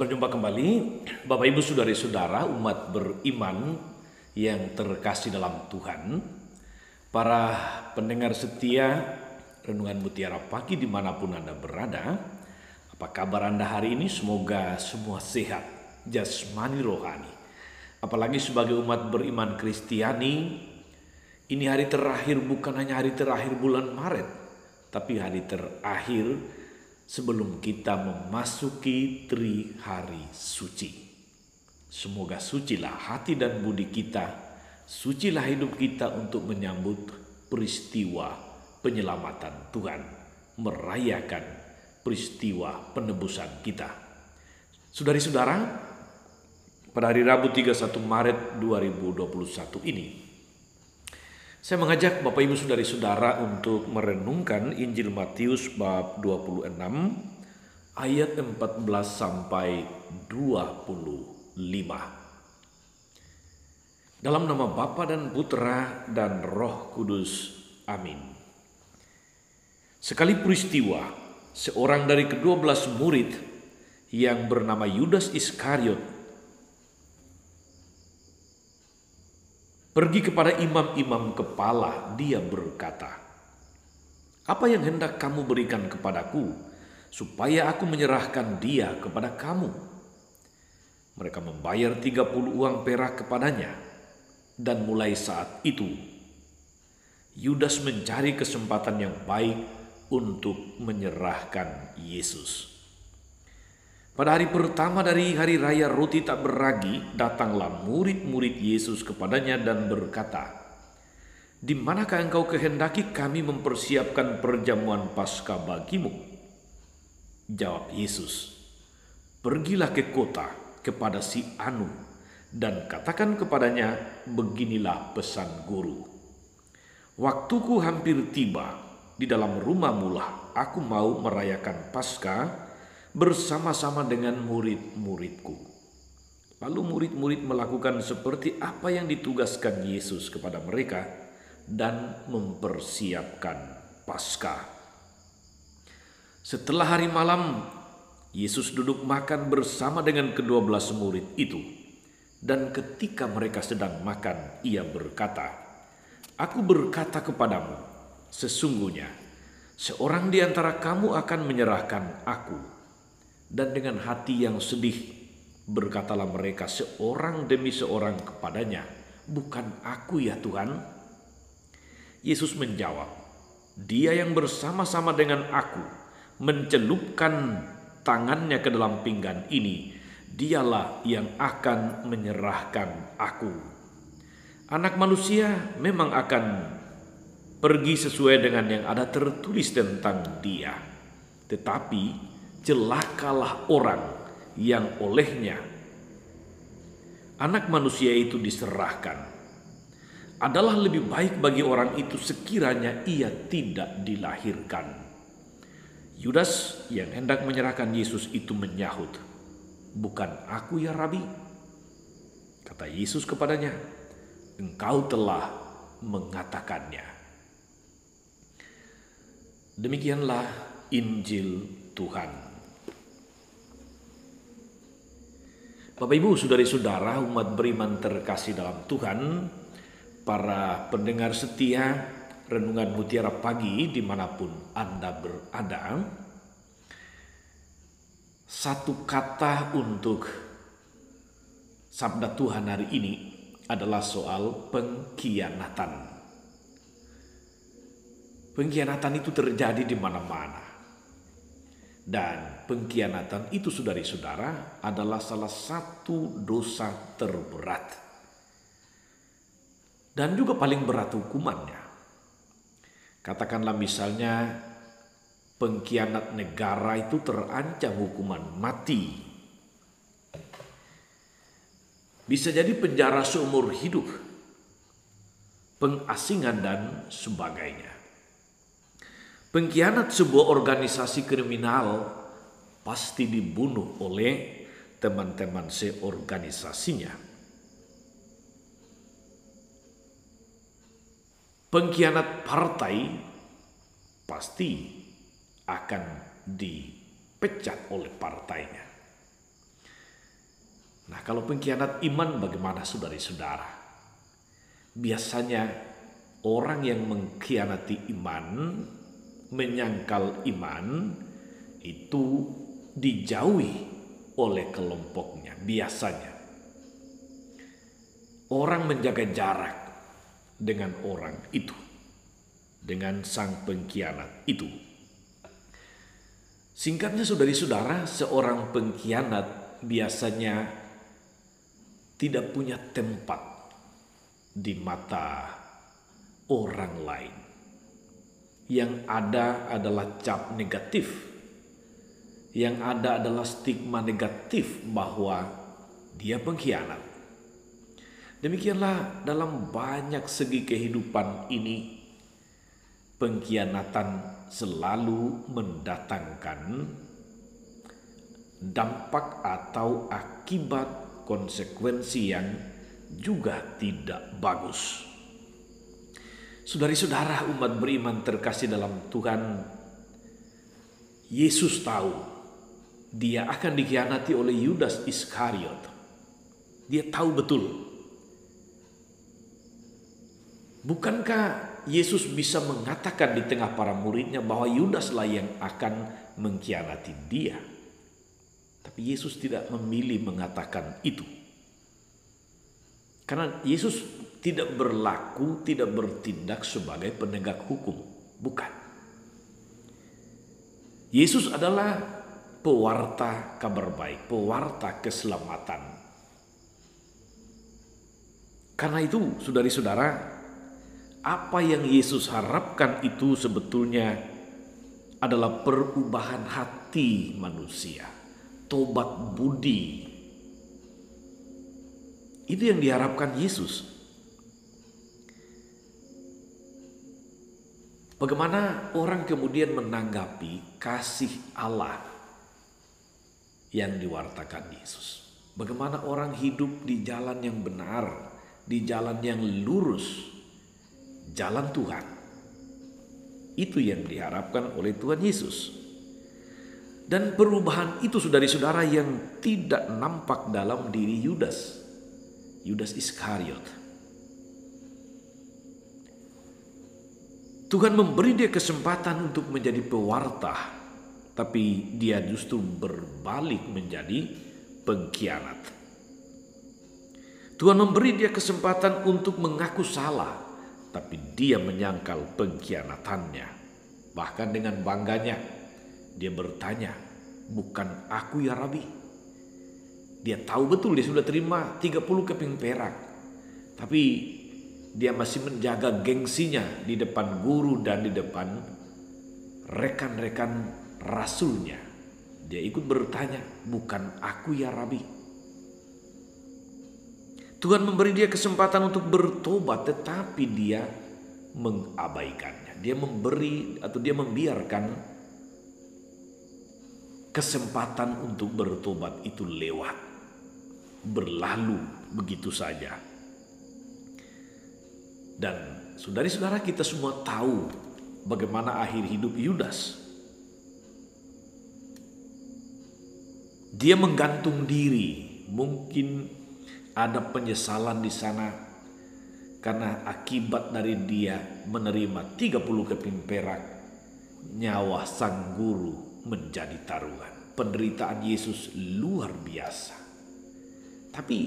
Selamat berjumpa kembali, Bapak Ibu Saudari-saudara umat beriman yang terkasih dalam Tuhan, para pendengar setia Renungan Mutiara Pagi dimanapun Anda berada. Apa kabar Anda hari ini? Semoga semua sehat, jasmani rohani. Apalagi sebagai umat beriman Kristiani, ini hari terakhir, bukan hanya hari terakhir bulan Maret, tapi hari terakhir sebelum kita memasuki Trihari Suci. Semoga sucilah hati dan budi kita, sucilah hidup kita untuk menyambut peristiwa penyelamatan Tuhan, merayakan peristiwa penebusan kita. Saudari-saudara, pada hari Rabu 31 Maret 2021 ini, saya mengajak Bapak Ibu Saudari-saudara untuk merenungkan Injil Matius bab 26 ayat 14 sampai 25. Dalam nama Bapa dan Putra dan Roh Kudus. Amin. Sekali peristiwa, seorang dari ke-12 murid yang bernama Yudas Iskariot pergi kepada imam-imam kepala. Dia berkata, "Apa yang hendak kamu berikan kepadaku, supaya aku menyerahkan dia kepada kamu?" Mereka membayar 30 uang perak kepadanya. Dan mulai saat itu, Yudas mencari kesempatan yang baik untuk menyerahkan Yesus. Pada hari pertama dari hari raya roti tak beragi, datanglah murid-murid Yesus kepadanya dan berkata, "Di manakah engkau kehendaki kami mempersiapkan perjamuan Paskah bagimu?" Jawab Yesus, "Pergilah ke kota kepada si Anu dan katakan kepadanya, beginilah pesan guru. Waktuku hampir tiba, di dalam rumahmu lah aku mau merayakan Paskah bersama-sama dengan murid-muridku." Lalu murid-murid melakukan seperti apa yang ditugaskan Yesus kepada mereka dan mempersiapkan Paskah. Setelah hari malam, Yesus duduk makan bersama dengan ke-12 murid itu. Dan ketika mereka sedang makan, ia berkata, "Aku berkata kepadamu, sesungguhnya seorang di antara kamu akan menyerahkan aku." Dan dengan hati yang sedih berkatalah mereka seorang demi seorang kepadanya, "Bukan aku ya Tuhan?" Yesus menjawab, "Dia yang bersama-sama dengan aku mencelupkan tangannya ke dalam pinggan ini, dialah yang akan menyerahkan aku. Anak manusia memang akan pergi sesuai dengan yang ada tertulis tentang dia. Tetapi celakalah orang yang olehnya Anak manusia itu diserahkan. Adalah lebih baik bagi orang itu sekiranya ia tidak dilahirkan." Yudas yang hendak menyerahkan Yesus itu menyahut, "Bukan aku ya Rabi?" Kata Yesus kepadanya, "Engkau telah mengatakannya." Demikianlah Injil Tuhan. Bapak Ibu Saudari-saudara umat beriman terkasih dalam Tuhan, para pendengar setia Renungan Mutiara Pagi dimanapun Anda berada, satu kata untuk sabda Tuhan hari ini adalah soal pengkhianatan. Pengkhianatan itu terjadi di mana-mana. Dan pengkhianatan itu saudari-saudara adalah salah satu dosa terberat. Dan juga paling berat hukumannya. Katakanlah misalnya pengkhianat negara itu terancam hukuman mati. Bisa jadi penjara seumur hidup, pengasingan dan sebagainya. Pengkhianat sebuah organisasi kriminal pasti dibunuh oleh teman-teman seorganisasinya. Pengkhianat partai pasti akan dipecat oleh partainya. Nah, kalau pengkhianat iman bagaimana saudara-saudara? Biasanya orang yang mengkhianati iman, menyangkal iman, itu dijauhi oleh kelompoknya. Biasanya orang menjaga jarak dengan orang itu, dengan sang pengkhianat itu. Singkatnya saudari-saudara, seorang pengkhianat biasanya tidak punya tempat di mata orang lain. Yang ada adalah cap negatif. Yang ada adalah stigma negatif bahwa dia pengkhianat. Demikianlah dalam banyak segi kehidupan ini, pengkhianatan selalu mendatangkan dampak atau akibat konsekuensi yang juga tidak bagus. Saudari-saudara umat beriman terkasih dalam Tuhan, Yesus tahu dia akan dikhianati oleh Yudas Iskariot. Dia tahu betul. Bukankah Yesus bisa mengatakan di tengah para muridnya bahwa Yudaslah yang akan mengkhianati dia? Tapi Yesus tidak memilih mengatakan itu. Karena Yesus tidak berlaku, tidak bertindak sebagai penegak hukum. Bukan. Yesus adalah pewarta kabar baik, pewarta keselamatan. Karena itu, saudari-saudara, apa yang Yesus harapkan itu sebetulnya adalah perubahan hati manusia, tobat budi. Itu yang diharapkan Yesus. Bagaimana orang kemudian menanggapi kasih Allah yang diwartakan Yesus? Bagaimana orang hidup di jalan yang benar, di jalan yang lurus, jalan Tuhan. Itu yang diharapkan oleh Tuhan Yesus. Dan perubahan itu saudari-saudara yang tidak nampak dalam diri Yudas Iskariot. Tuhan memberi dia kesempatan untuk menjadi pewarta, tapi dia justru berbalik menjadi pengkhianat. Tuhan memberi dia kesempatan untuk mengaku salah, tapi dia menyangkal pengkhianatannya. Bahkan dengan bangganya dia bertanya, "Bukan aku ya Rabi?" Dia tahu betul dia sudah terima 30 keping perak. Tapi dia masih menjaga gengsinya di depan guru dan di depan rekan-rekan rasulnya. Dia ikut bertanya, "Bukan aku ya Rabi?" Tuhan memberi dia kesempatan untuk bertobat, tetapi dia mengabaikannya. Dia memberi atau dia membiarkan kesempatan untuk bertobat itu lewat, berlalu begitu saja. Dan saudari-saudara, kita semua tahu bagaimana akhir hidup Yudas. Dia menggantung diri, mungkin ada penyesalan di sana karena akibat dari dia menerima 30 keping perak, nyawa sang guru menjadi taruhan. Penderitaan Yesus luar biasa. Tapi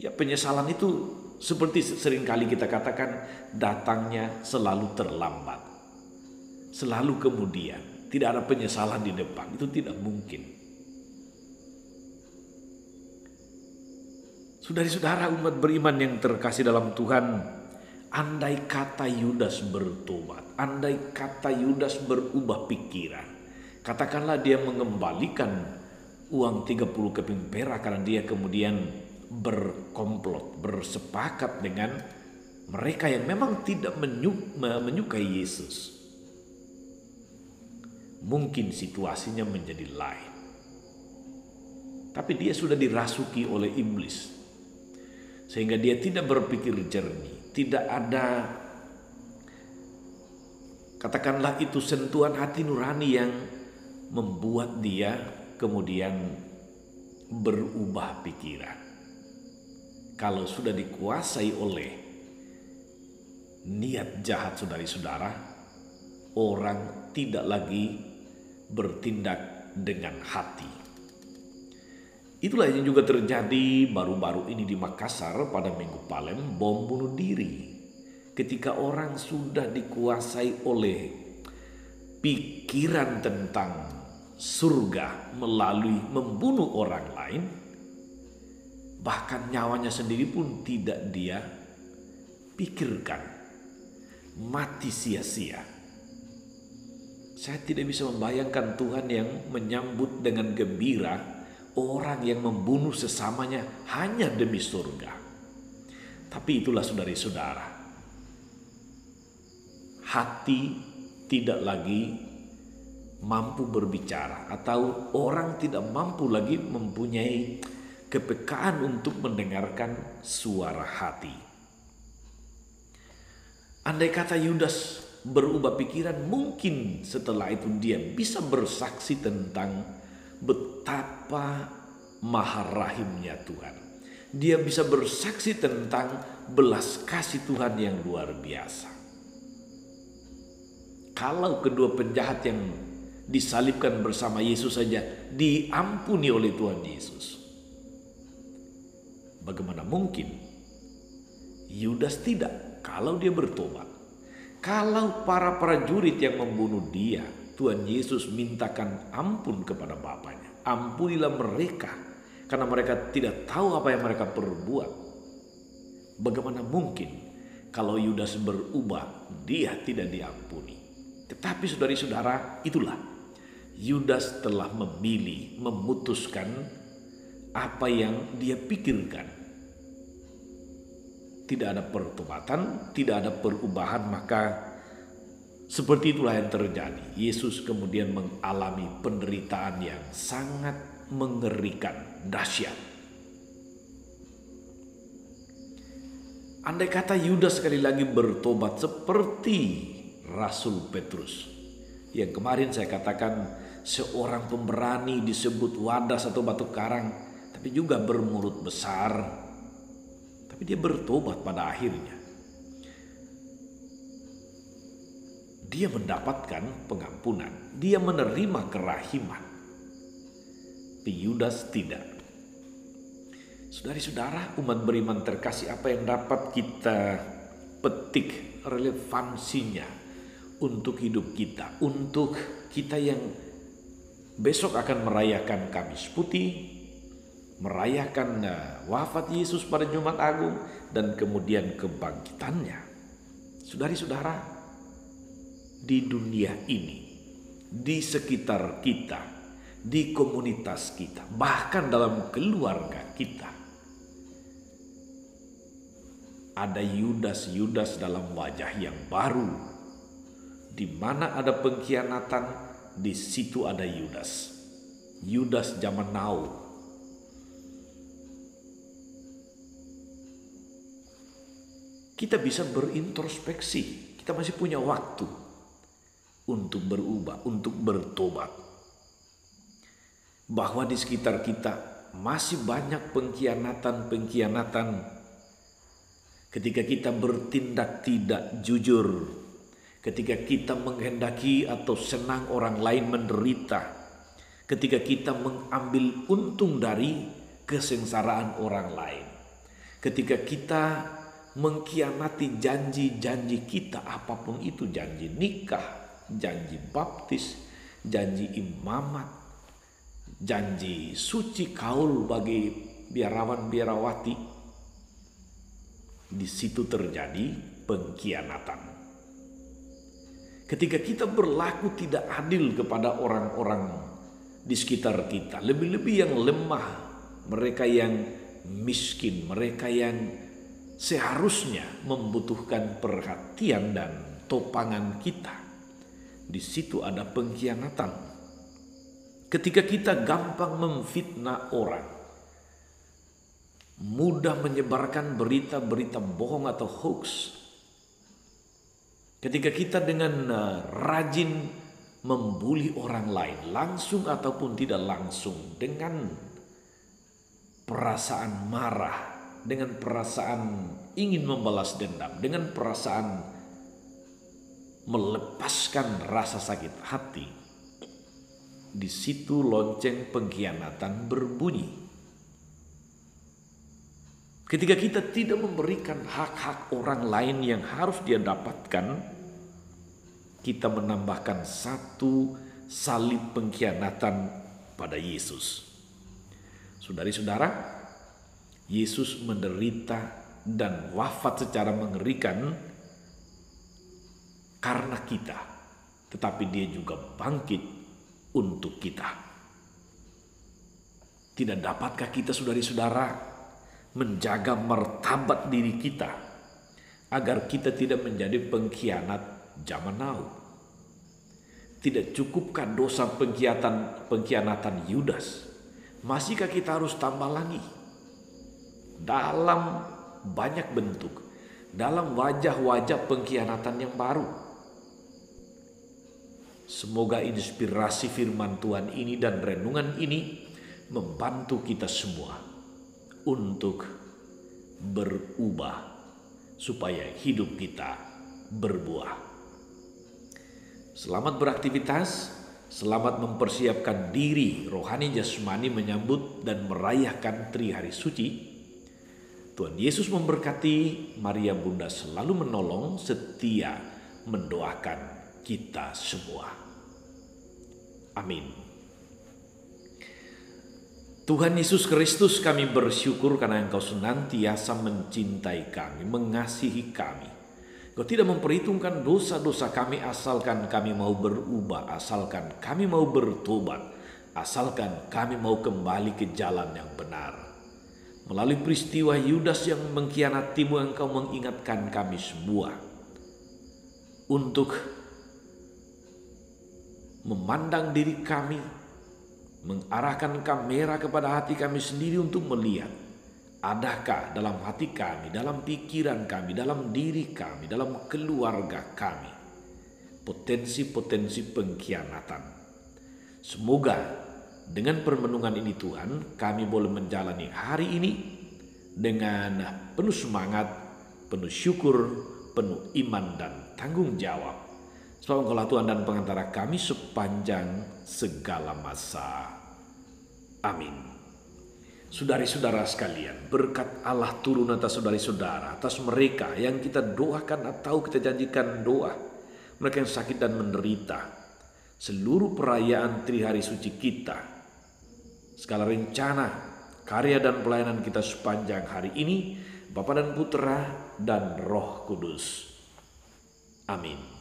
ya penyesalan itu seperti seringkali kita katakan, datangnya selalu terlambat. Selalu kemudian, tidak ada penyesalan di depan, itu tidak mungkin. Saudari-saudara umat beriman yang terkasih dalam Tuhan, andai kata Yudas bertobat, andai kata Yudas berubah pikiran, katakanlah dia mengembalikan uang 30 keping perak karena dia kemudian berkomplot, bersepakat dengan mereka yang memang tidak menyukai Yesus. Mungkin situasinya menjadi lain. Tapi dia sudah dirasuki oleh iblis. Sehingga dia tidak berpikir jernih. Tidak ada, katakanlah itu sentuhan hati nurani yang membuat dia kemudian berubah pikiran. Kalau sudah dikuasai oleh niat jahat saudara-saudara, orang tidak lagi bertindak dengan hati. Itulah yang juga terjadi baru-baru ini di Makassar pada Minggu Palem, bom bunuh diri. Ketika orang sudah dikuasai oleh pikiran tentang surga melalui membunuh orang lain, bahkan nyawanya sendiri pun tidak dia pikirkan, mati sia-sia. Saya tidak bisa membayangkan Tuhan yang menyambut dengan gembira orang yang membunuh sesamanya hanya demi surga. Tapi itulah saudara-saudara, hati tidak lagi mampu berbicara, atau orang tidak mampu lagi mempunyai kepekaan untuk mendengarkan suara hati. Andai kata Yudas berubah pikiran, mungkin setelah itu dia bisa bersaksi tentang betapa maha rahimnya Tuhan. Dia bisa bersaksi tentang belas kasih Tuhan yang luar biasa. Kalau kedua penjahat yang disalibkan bersama Yesus saja diampuni oleh Tuhan Yesus, bagaimana mungkin Yudas tidak kalau dia bertobat? Kalau para prajurit yang membunuh dia, Tuhan Yesus mintakan ampun kepada Bapanya. Ampunilah mereka, karena mereka tidak tahu apa yang mereka perbuat. Bagaimana mungkin kalau Yudas berubah, dia tidak diampuni? Tetapi saudara-saudara, itulah Yudas telah memilih, memutuskan apa yang dia pikirkan. Tidak ada pertobatan, tidak ada perubahan, maka seperti itulah yang terjadi. Yesus kemudian mengalami penderitaan yang sangat mengerikan, dahsyat. Andai kata Yudas sekali lagi bertobat seperti Rasul Petrus, yang kemarin saya katakan seorang pemberani disebut wadas atau batu karang, tapi juga bermulut besar, tapi dia bertobat pada akhirnya. Dia mendapatkan pengampunan, dia menerima kerahiman. Tapi Yudas tidak. Saudara-saudara, umat beriman terkasih, apa yang dapat kita petik relevansinya untuk hidup kita, untuk kita yang besok akan merayakan Kamis Putih, merayakan wafat Yesus pada Jumat Agung, dan kemudian kebangkitannya. Saudara-saudara, di dunia ini, di sekitar kita, di komunitas kita, bahkan dalam keluarga kita, ada Yudas-Yudas dalam wajah yang baru. Di mana ada pengkhianatan, di situ ada Yudas. Yudas zaman now. Kita bisa berintrospeksi, kita masih punya waktu untuk berubah, untuk bertobat. Bahwa di sekitar kita masih banyak pengkhianatan-pengkhianatan. Ketika kita bertindak tidak jujur, ketika kita menghendaki atau senang orang lain menderita, ketika kita mengambil untung dari kesengsaraan orang lain, ketika kita mengkhianati janji-janji kita, apapun itu, janji nikah, janji baptis, janji imamat, janji suci kaul bagi biarawan-biarawati, di situ terjadi pengkhianatan. Ketika kita berlaku tidak adil kepada orang-orang di sekitar kita, lebih-lebih yang lemah, mereka yang miskin, mereka yang seharusnya membutuhkan perhatian dan topangan kita, di situ ada pengkhianatan. Ketika kita gampang memfitnah orang, mudah menyebarkan berita-berita bohong atau hoax, ketika kita dengan rajin membuli orang lain, langsung ataupun tidak langsung, dengan perasaan marah, dengan perasaan ingin membalas dendam, dengan perasaan melepaskan rasa sakit hati, di situ lonceng pengkhianatan berbunyi. Ketika kita tidak memberikan hak-hak orang lain yang harus dia dapatkan, kita menambahkan satu salib pengkhianatan pada Yesus. Saudari-saudara, Yesus menderita dan wafat secara mengerikan karena kita, tetapi dia juga bangkit untuk kita. Tidak dapatkah kita, saudari-saudara, menjaga martabat diri kita agar kita tidak menjadi pengkhianat zaman now? Tidak cukupkah dosa pengkhianatan Yudas? Masihkah kita harus tambah lagi dalam banyak bentuk, dalam wajah-wajah pengkhianatan yang baru? Semoga inspirasi firman Tuhan ini dan renungan ini membantu kita semua untuk berubah supaya hidup kita berbuah. Selamat beraktivitas, selamat mempersiapkan diri rohani jasmani menyambut dan merayakan Tri Hari Suci. Tuhan Yesus memberkati. Maria Bunda selalu menolong, setia mendoakan kita semua. Amin. Tuhan Yesus Kristus, kami bersyukur karena Engkau senantiasa mencintai kami, mengasihi kami. Engkau tidak memperhitungkan dosa-dosa kami asalkan kami mau berubah, asalkan kami mau bertobat, asalkan kami mau kembali ke jalan yang benar. Melalui peristiwa Yudas yang mengkhianatimu, Engkau mengingatkan kami semua untuk memandang diri kami, mengarahkan kamera kepada hati kami sendiri untuk melihat, adakah dalam hati kami, dalam pikiran kami, dalam diri kami, dalam keluarga kami potensi-potensi pengkhianatan. Semoga dengan permenungan ini Tuhan, kami boleh menjalani hari ini dengan penuh semangat, penuh syukur, penuh iman dan tanggung jawab. Sebab Engkaulah Tuhan dan pengantara kami sepanjang segala masa. Amin. Saudari-saudara sekalian, berkat Allah turun atas saudari-saudara, atas mereka yang kita doakan atau kita janjikan doa, mereka yang sakit dan menderita, seluruh perayaan Tri Hari Suci kita, segala rencana, karya dan pelayanan kita sepanjang hari ini, Bapa dan Putra dan Roh Kudus. Amin.